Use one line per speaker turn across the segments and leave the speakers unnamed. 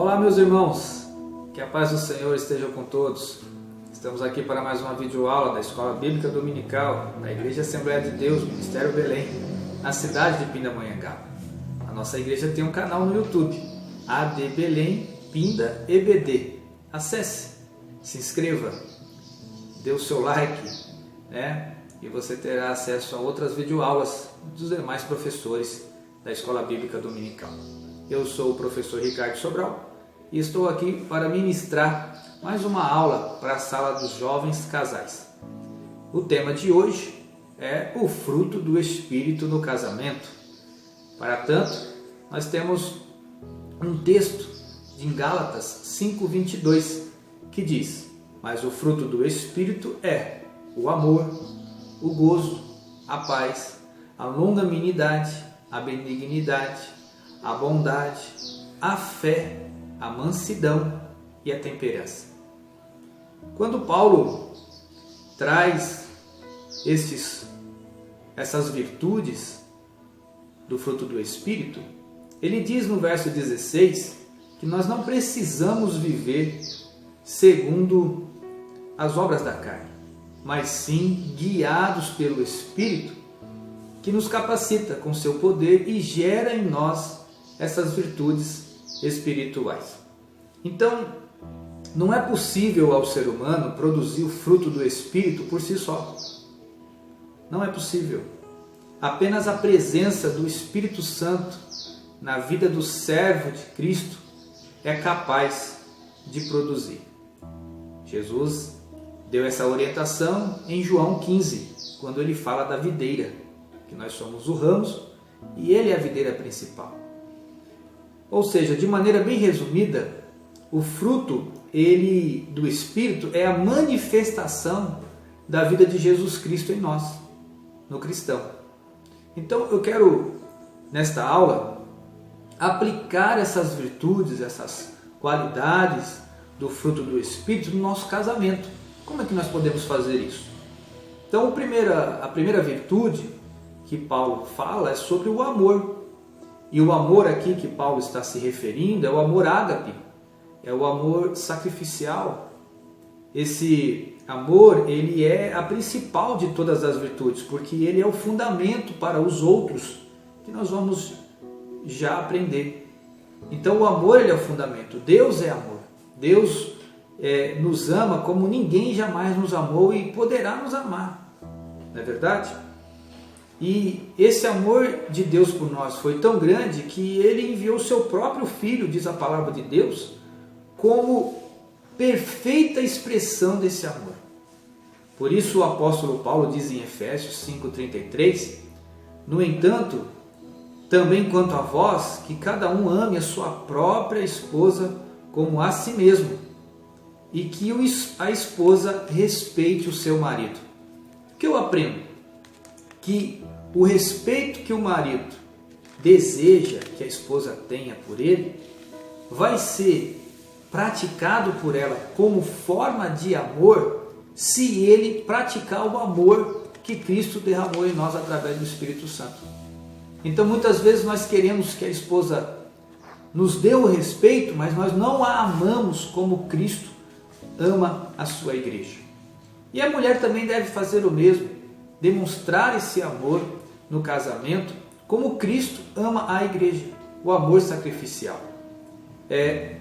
Olá, meus irmãos, que a paz do Senhor esteja com todos. Estamos aqui para mais uma videoaula da Escola Bíblica Dominical da Igreja Assembleia de Deus, Ministério Belém, na cidade de Pindamonhangaba. A nossa igreja tem um canal no YouTube, AD Belém Pinda EBD. Acesse, se inscreva, dê o seu like, e você terá acesso a outras videoaulas dos demais professores da Escola Bíblica Dominical. Eu sou o professor Ricardo Sobral e estou aqui para ministrar mais uma aula para a sala dos jovens casais. O tema de hoje é o fruto do Espírito no casamento. Para tanto, nós temos um texto em Gálatas 5:22 que diz: mas o fruto do Espírito é o amor, o gozo, a paz, a longanimidade, a benignidade, a bondade, a fé, a mansidão e a temperança. Quando Paulo traz essas virtudes do fruto do Espírito, ele diz no verso 16 que nós não precisamos viver segundo as obras da carne, mas sim guiados pelo Espírito, que nos capacita com seu poder e gera em nós essas virtudes espirituais. Então, não é possível ao ser humano produzir o fruto do Espírito por si só. Não é possível. Apenas a presença do Espírito Santo na vida do servo de Cristo é capaz de produzir. Jesus deu essa orientação em João 15, quando ele fala da videira, que nós somos o ramos e ele é a videira principal. Ou seja, de maneira bem resumida, o fruto do Espírito é a manifestação da vida de Jesus Cristo em nós, no cristão. Então eu quero, nesta aula, aplicar essas virtudes, essas qualidades do fruto do Espírito no nosso casamento. Como é que nós podemos fazer isso? Então, a primeira virtude que Paulo fala é sobre o amor. E o amor aqui que Paulo está se referindo é o amor ágape, é o amor sacrificial. Esse amor, ele é a principal de todas as virtudes, porque ele é o fundamento para os outros, que nós vamos já aprender. Então o amor, ele é o fundamento. Deus é amor. Deus nos ama como ninguém jamais nos amou e poderá nos amar. Não é verdade? E esse amor de Deus por nós foi tão grande que ele enviou o seu próprio Filho, diz a palavra de Deus, como perfeita expressão desse amor. Por isso o apóstolo Paulo diz em Efésios 5:33, no entanto, também quanto a vós, que cada um ame a sua própria esposa como a si mesmo, e que a esposa respeite o seu marido. O que eu aprendo? Que o respeito que o marido deseja que a esposa tenha por ele vai ser praticado por ela como forma de amor se ele praticar o amor que Cristo derramou em nós através do Espírito Santo. Então muitas vezes nós queremos que a esposa nos dê o respeito, mas nós não a amamos como Cristo ama a sua igreja. E a mulher também deve fazer o mesmo, demonstrar esse amor no casamento como Cristo ama a igreja, o amor sacrificial.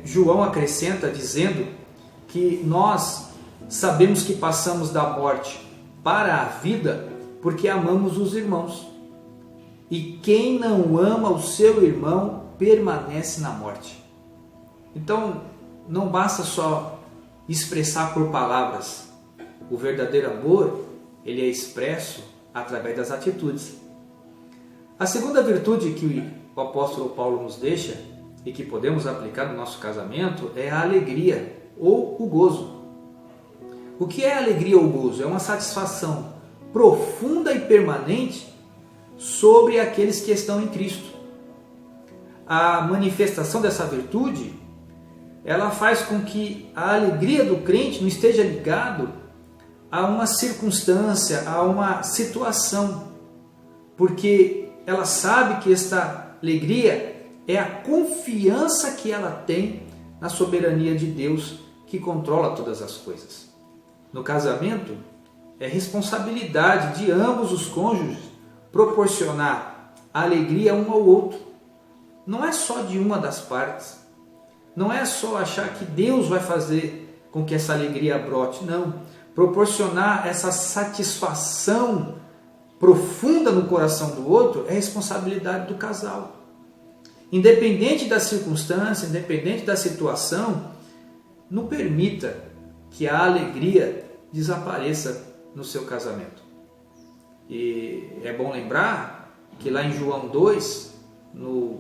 João acrescenta dizendo que nós sabemos que passamos da morte para a vida porque amamos os irmãos. E quem não ama o seu irmão permanece na morte. Então, não basta só expressar por palavras. O verdadeiro amor, ele é expresso através das atitudes. A segunda virtude que o apóstolo Paulo nos deixa e que podemos aplicar no nosso casamento é a alegria ou o gozo. O que é alegria ou gozo? É uma satisfação profunda e permanente sobre aqueles que estão em Cristo. A manifestação dessa virtude, ela faz com que a alegria do crente não esteja ligado a uma circunstância, a uma situação, porque ela sabe que esta alegria é a confiança que ela tem na soberania de Deus que controla todas as coisas. No casamento, é responsabilidade de ambos os cônjuges proporcionar alegria um ao outro. Não é só de uma das partes. Não é só achar que Deus vai fazer com que essa alegria brote. Não. Proporcionar essa satisfação profunda no coração do outro é responsabilidade do casal. Independente da circunstância, independente da situação, não permita que a alegria desapareça no seu casamento. E é bom lembrar que lá em João 2, no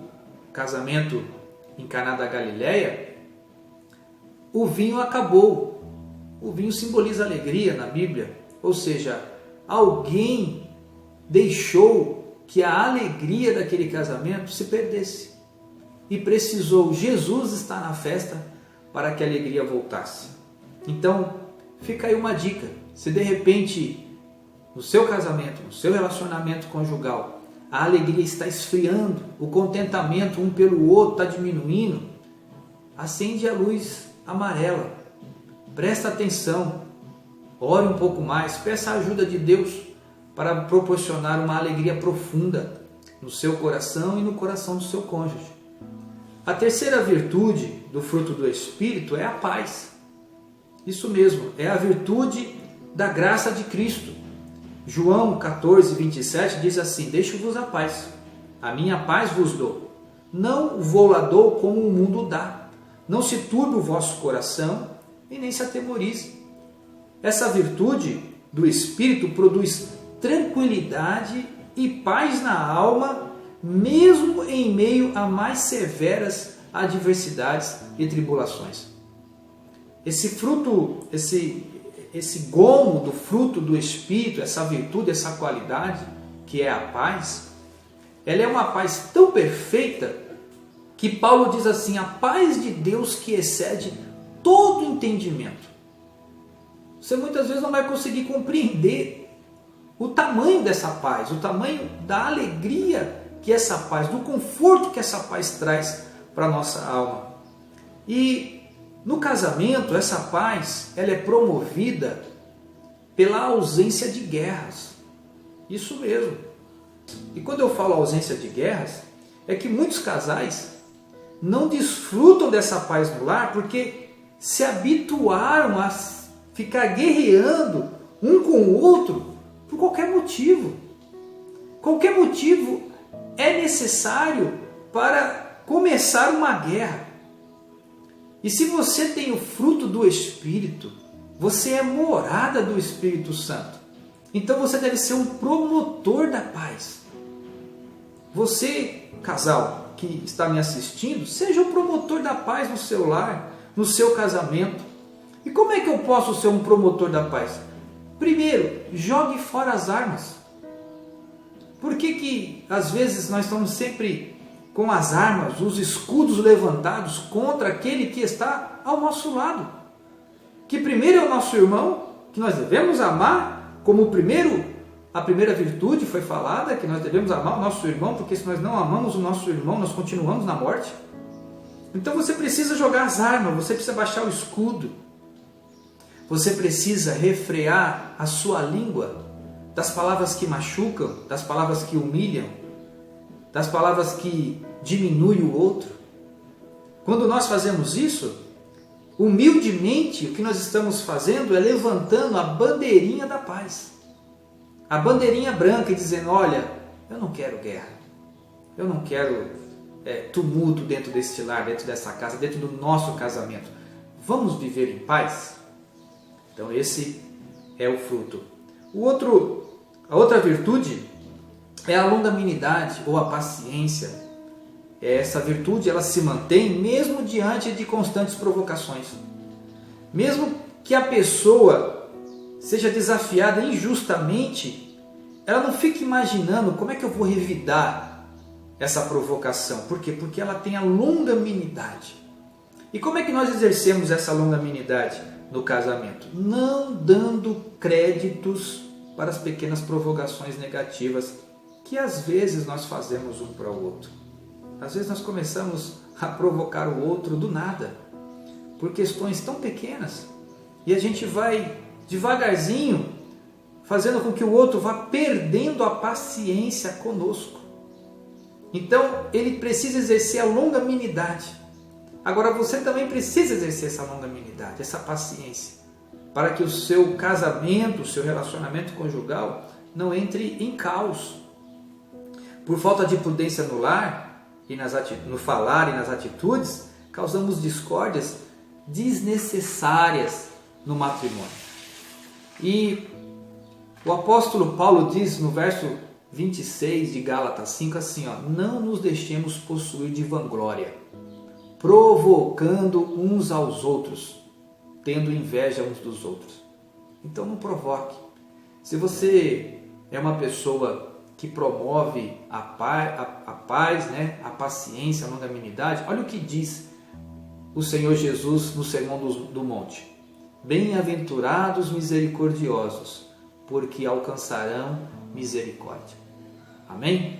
casamento em Caná da Galileia, o vinho acabou. O vinho simboliza alegria na Bíblia, ou seja, alguém deixou que a alegria daquele casamento se perdesse e precisou Jesus estar na festa para que a alegria voltasse. Então, fica aí uma dica: se de repente no seu casamento, no seu relacionamento conjugal, a alegria está esfriando, o contentamento um pelo outro está diminuindo, acende a luz amarela, presta atenção, ore um pouco mais, peça a ajuda de Deus para proporcionar uma alegria profunda no seu coração e no coração do seu cônjuge. A terceira virtude do fruto do Espírito é a paz. Isso mesmo, é a virtude da graça de Cristo. João 14, 27 diz assim: deixo-vos a paz, a minha paz vos dou. Não vou lá dou como o mundo dá. Não se turbe o vosso coração e nem se atemorize. Essa virtude do Espírito produz tranquilidade e paz na alma, mesmo em meio a mais severas adversidades e tribulações. Esse fruto, esse gomo do fruto do Espírito, essa virtude, essa qualidade, que é a paz, ela é uma paz tão perfeita que Paulo diz assim: a paz de Deus que excede todo entendimento. Você muitas vezes não vai conseguir compreender o tamanho dessa paz, o tamanho da alegria que essa paz, do conforto que essa paz traz para a nossa alma. E no casamento, essa paz, ela é promovida pela ausência de guerras. Isso mesmo. E quando eu falo ausência de guerras, é que muitos casais não desfrutam dessa paz no lar porque se habituaram a ficar guerreando um com o outro por qualquer motivo. Qualquer motivo é necessário para começar uma guerra. E se você tem o fruto do Espírito, você é morada do Espírito Santo. Então você deve ser um promotor da paz. Você, casal que está me assistindo, seja o promotor da paz no seu lar, no seu casamento. E como é que eu posso ser um promotor da paz? Primeiro, jogue fora as armas. Por que às vezes nós estamos sempre com as armas, os escudos levantados contra aquele que está ao nosso lado? Que primeiro é o nosso irmão, que nós devemos amar como a primeira virtude foi falada, que nós devemos amar o nosso irmão, porque se nós não amamos o nosso irmão, nós continuamos na morte. Então você precisa jogar as armas, você precisa baixar o escudo. Você precisa refrear a sua língua das palavras que machucam, das palavras que humilham, das palavras que diminuem o outro. Quando nós fazemos isso, humildemente, o que nós estamos fazendo é levantando a bandeirinha da paz. A bandeirinha branca e dizendo: olha, eu não quero guerra, eu não quero tumulto dentro deste lar, dentro dessa casa, dentro do nosso casamento. Vamos viver em paz? Então esse é o fruto. A outra virtude é a longanimidade ou a paciência. Essa virtude ela se mantém mesmo diante de constantes provocações. Mesmo que a pessoa seja desafiada injustamente, ela não fica imaginando como é que eu vou revidar essa provocação. Por quê? Porque ela tem a longanimidade. E como é que nós exercemos essa longanimidade no casamento? Não dando créditos para as pequenas provocações negativas que às vezes nós fazemos um para o outro. Às vezes nós começamos a provocar o outro do nada. por questões tão pequenas. E a gente vai devagarzinho fazendo com que o outro vá perdendo a paciência conosco. Então, ele precisa exercer a longanimidade. Agora, você também precisa exercer essa longanimidade, essa paciência, para que o seu casamento, o seu relacionamento conjugal não entre em caos. Por falta de prudência no lar, no falar e nas atitudes, causamos discórdias desnecessárias no matrimônio. E o apóstolo Paulo diz no verso 26 de Gálatas 5 assim, não nos deixemos possuir de vanglória, provocando uns aos outros, tendo inveja uns dos outros. Então não provoque. Se você é uma pessoa que promove a paz, né, a paciência, a longanimidade, olha o que diz o Senhor Jesus no Sermão do Monte. Bem-aventurados misericordiosos, porque alcançarão misericórdia. Amém?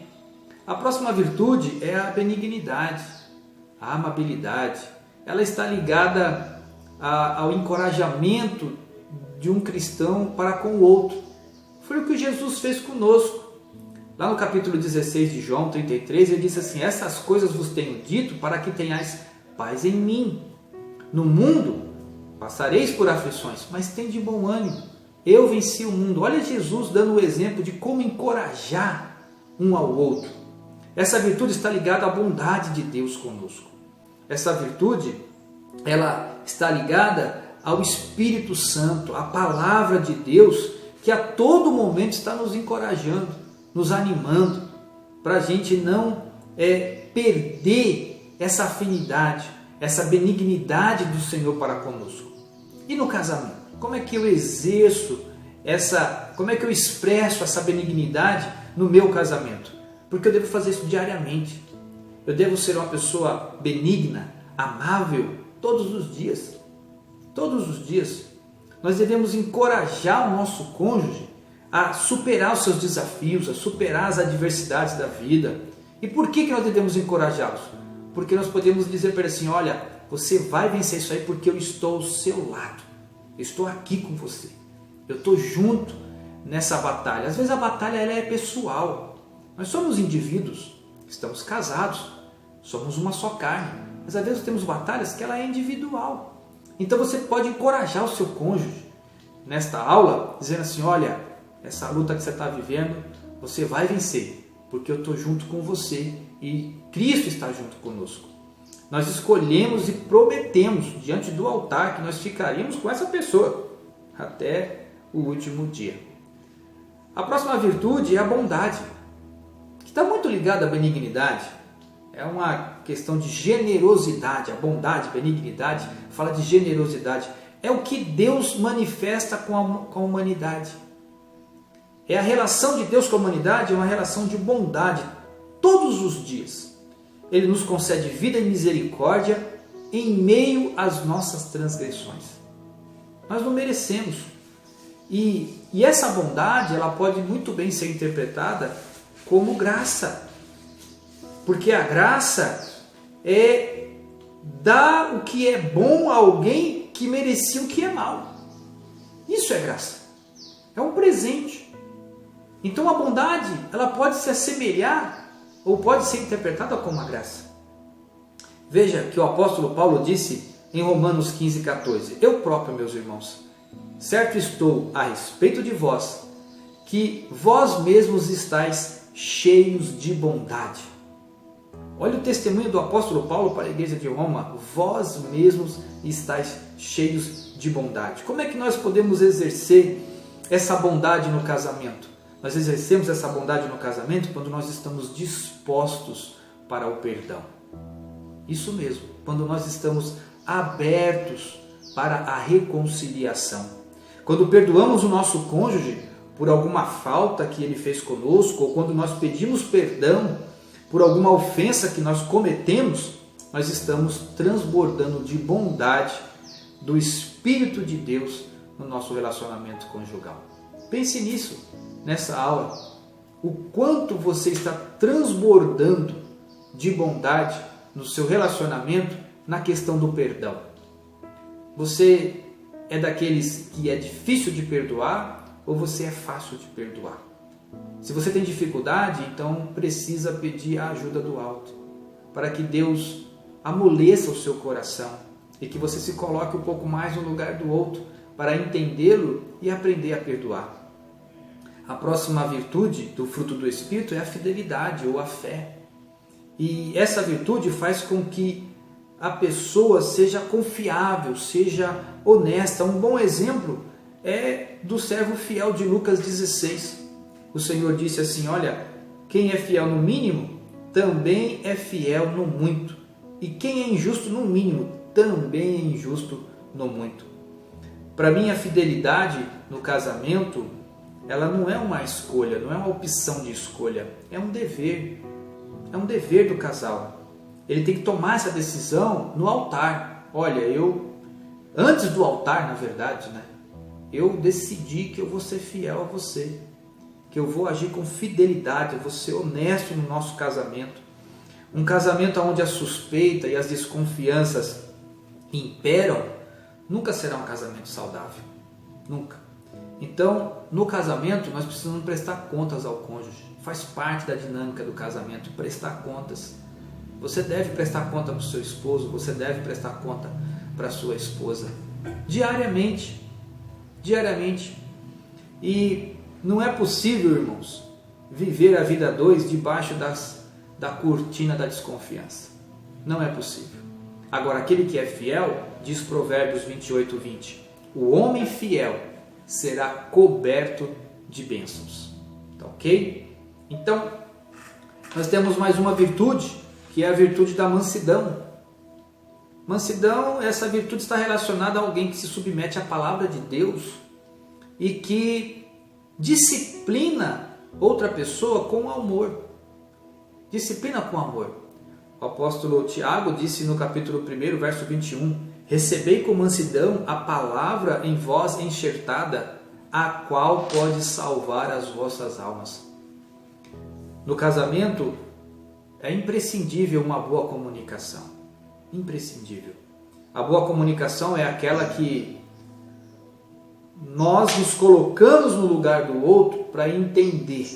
A próxima virtude é a benignidade, a amabilidade. Ela está ligada ao encorajamento de um cristão para com o outro. Foi o que Jesus fez conosco. Lá no capítulo 16 de João 33, ele disse assim: essas coisas vos tenho dito para que tenhais paz em mim. No mundo passareis por aflições, mas tende bom ânimo. Eu venci o mundo. Olha Jesus dando o exemplo de como encorajar um ao outro. Essa virtude está ligada à bondade de Deus conosco. Essa virtude, ela está ligada ao Espírito Santo, à palavra de Deus, que a todo momento está nos encorajando, nos animando, para a gente não perder essa afinidade, essa benignidade do Senhor para conosco. E no casamento? Como é que eu exerço como é que eu expresso essa benignidade no meu casamento? Porque eu devo fazer isso diariamente. Eu devo ser uma pessoa benigna, amável, todos os dias. Todos os dias. Nós devemos encorajar o nosso cônjuge a superar os seus desafios, a superar as adversidades da vida. E por que nós devemos encorajá-los? Porque nós podemos dizer para ele assim: olha, você vai vencer isso aí porque eu estou ao seu lado. Eu estou aqui com você. Eu estou junto nessa batalha. Às vezes a batalha ela é pessoal. Nós somos indivíduos, estamos casados, somos uma só carne. Mas às vezes temos batalhas que ela é individual. Então você pode encorajar o seu cônjuge nesta aula, dizendo assim: olha, essa luta que você está vivendo, você vai vencer, porque eu estou junto com você e Cristo está junto conosco. Nós escolhemos e prometemos diante do altar que nós ficaríamos com essa pessoa até o último dia. A próxima virtude é a bondade, que está muito ligada à benignidade. É uma questão de generosidade. A bondade, benignidade, fala de generosidade. É o que Deus manifesta com a humanidade. A relação de Deus com a humanidade é uma relação de bondade todos os dias. Ele nos concede vida e misericórdia em meio às nossas transgressões. Nós não merecemos. E essa bondade ela pode muito bem ser interpretada como graça. Porque a graça é dar o que é bom a alguém que merecia o que é mal. Isso é graça. É um presente. Então a bondade ela pode se assemelhar ou pode ser interpretada como uma graça. Veja que o apóstolo Paulo disse em Romanos 15:14: eu próprio, meus irmãos, certo estou a respeito de vós, que vós mesmos estáis cheios de bondade. Olha o testemunho do apóstolo Paulo para a igreja de Roma: vós mesmos estáis cheios de bondade. Como é que nós podemos exercer essa bondade no casamento? Nós exercemos essa bondade no casamento quando nós estamos dispostos para o perdão. Isso mesmo, quando nós estamos abertos para a reconciliação. Quando perdoamos o nosso cônjuge por alguma falta que ele fez conosco, ou quando nós pedimos perdão por alguma ofensa que nós cometemos, nós estamos transbordando de bondade do Espírito de Deus no nosso relacionamento conjugal. Pense nisso, nessa aula, o quanto você está transbordando de bondade no seu relacionamento na questão do perdão. Você é daqueles que é difícil de perdoar ou você é fácil de perdoar? Se você tem dificuldade, então precisa pedir a ajuda do alto, para que Deus amoleça o seu coração e que você se coloque um pouco mais no lugar do outro, para entendê-lo e aprender a perdoar. A próxima virtude do fruto do Espírito é a fidelidade ou a fé. E essa virtude faz com que a pessoa seja confiável, seja honesta. Um bom exemplo é do servo fiel de Lucas 16. O Senhor disse assim: olha, quem é fiel no mínimo, também é fiel no muito. E quem é injusto no mínimo, também é injusto no muito. Para mim, a fidelidade no casamento, ela não é uma escolha, não é uma opção de escolha, é um dever. É um dever do casal. Ele tem que tomar essa decisão no altar. Olha, antes do altar, na verdade, eu decidi que eu vou ser fiel a você, que eu vou agir com fidelidade, eu vou ser honesto no nosso casamento. Um casamento onde a suspeita e as desconfianças imperam, nunca será um casamento saudável. Nunca. Então, no casamento, nós precisamos prestar contas ao cônjuge. Faz parte da dinâmica do casamento, prestar contas. Você deve prestar conta para o seu esposo, você deve prestar conta para a sua esposa. Diariamente. Diariamente. E não é possível, irmãos, viver a vida a dois debaixo da cortina da desconfiança. Não é possível. Agora, aquele que é fiel, diz Provérbios 28:20, o homem fiel será coberto de bênçãos. Tá ok? Então, nós temos mais uma virtude, que é a virtude da mansidão. Mansidão, essa virtude está relacionada a alguém que se submete à palavra de Deus e que disciplina outra pessoa com amor. Disciplina com amor. O apóstolo Tiago disse no capítulo 1, verso 21, recebei com mansidão a palavra em vós enxertada, a qual pode salvar as vossas almas. No casamento, é imprescindível uma boa comunicação. Imprescindível. A boa comunicação é aquela que nós nos colocamos no lugar do outro para entender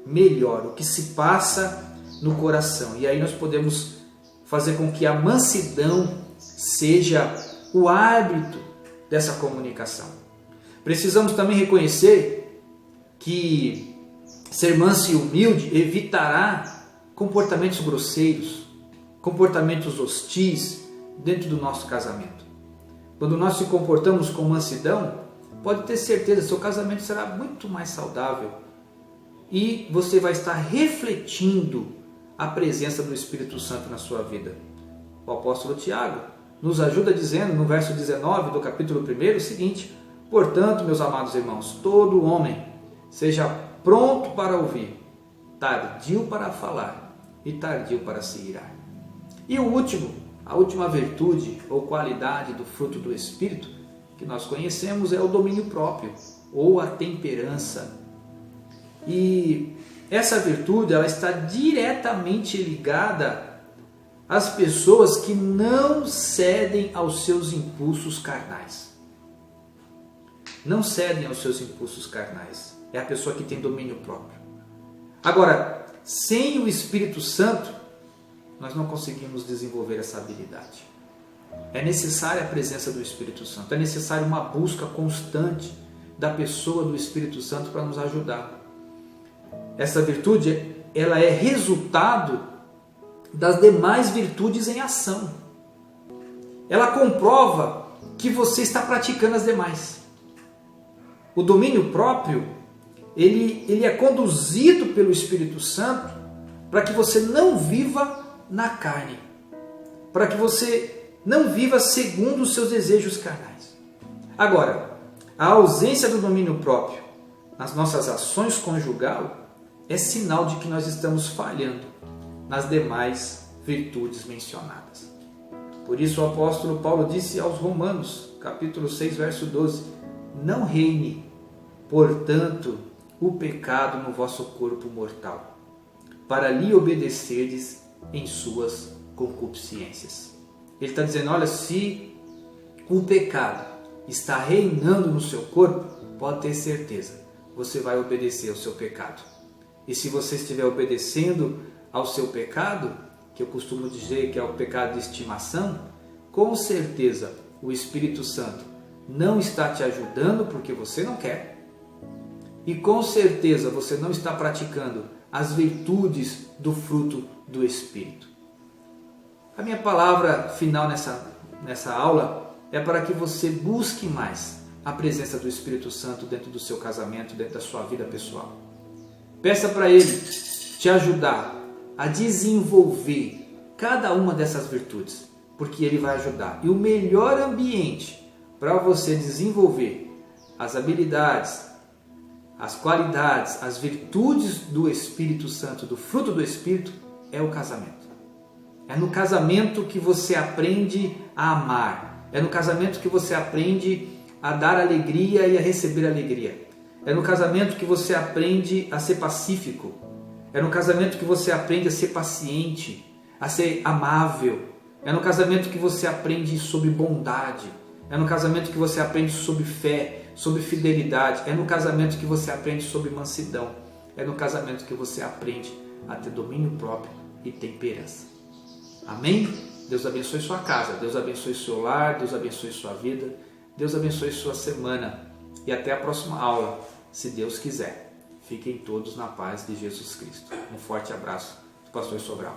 melhor o que se passa no coração. E aí nós podemos fazer com que a mansidão seja o árbitro dessa comunicação. Precisamos também reconhecer que ser manso e humilde evitará comportamentos grosseiros, comportamentos hostis dentro do nosso casamento. Quando nós se comportamos com mansidão, pode ter certeza, seu casamento será muito mais saudável e você vai estar refletindo a presença do Espírito Santo na sua vida. O apóstolo Tiago nos ajuda dizendo no verso 19 do capítulo 1 o seguinte: portanto, meus amados irmãos, todo homem seja pronto para ouvir, tardio para falar e tardio para se irar. E a última virtude ou qualidade do fruto do Espírito que nós conhecemos é o domínio próprio ou a temperança. E essa virtude ela está diretamente ligada às pessoas que não cedem aos seus impulsos carnais. Não cedem aos seus impulsos carnais. É a pessoa que tem domínio próprio. Agora, sem o Espírito Santo, nós não conseguimos desenvolver essa habilidade. É necessária a presença do Espírito Santo. É necessária uma busca constante da pessoa do Espírito Santo para nos ajudar. Essa virtude, ela é resultado das demais virtudes em ação. Ela comprova que você está praticando as demais. O domínio próprio, ele é conduzido pelo Espírito Santo para que você não viva na carne, para que você não viva segundo os seus desejos carnais. Agora, a ausência do domínio próprio nas nossas ações conjugal é sinal de que nós estamos falhando nas demais virtudes mencionadas. Por isso o apóstolo Paulo disse aos Romanos, capítulo 6, verso 12, não reine, portanto, o pecado no vosso corpo mortal, para lhe obedecerdes em suas concupiscências. Ele está dizendo, olha, se o pecado está reinando no seu corpo, pode ter certeza, você vai obedecer ao seu pecado. E se você estiver obedecendo ao seu pecado, que eu costumo dizer que é o pecado de estimação, com certeza o Espírito Santo não está te ajudando porque você não quer. E com certeza você não está praticando as virtudes do fruto do Espírito. A minha palavra final nessa aula é para que você busque mais a presença do Espírito Santo dentro do seu casamento, dentro da sua vida pessoal. Peça para Ele te ajudar a desenvolver cada uma dessas virtudes, porque Ele vai ajudar. E o melhor ambiente para você desenvolver as habilidades, as qualidades, as virtudes do Espírito Santo, do fruto do Espírito, é o casamento. É no casamento que você aprende a amar. É no casamento que você aprende a dar alegria e a receber alegria. É no casamento que você aprende a ser pacífico. É no casamento que você aprende a ser paciente, a ser amável. É no casamento que você aprende sobre bondade. É no casamento que você aprende sobre fé, sobre fidelidade. É no casamento que você aprende sobre mansidão. É no casamento que você aprende a ter domínio próprio e temperança. Amém? Deus abençoe sua casa, Deus abençoe seu lar, Deus abençoe sua vida, Deus abençoe sua semana. E até a próxima aula, se Deus quiser. Fiquem todos na paz de Jesus Cristo. Um forte abraço do pastor Sobral.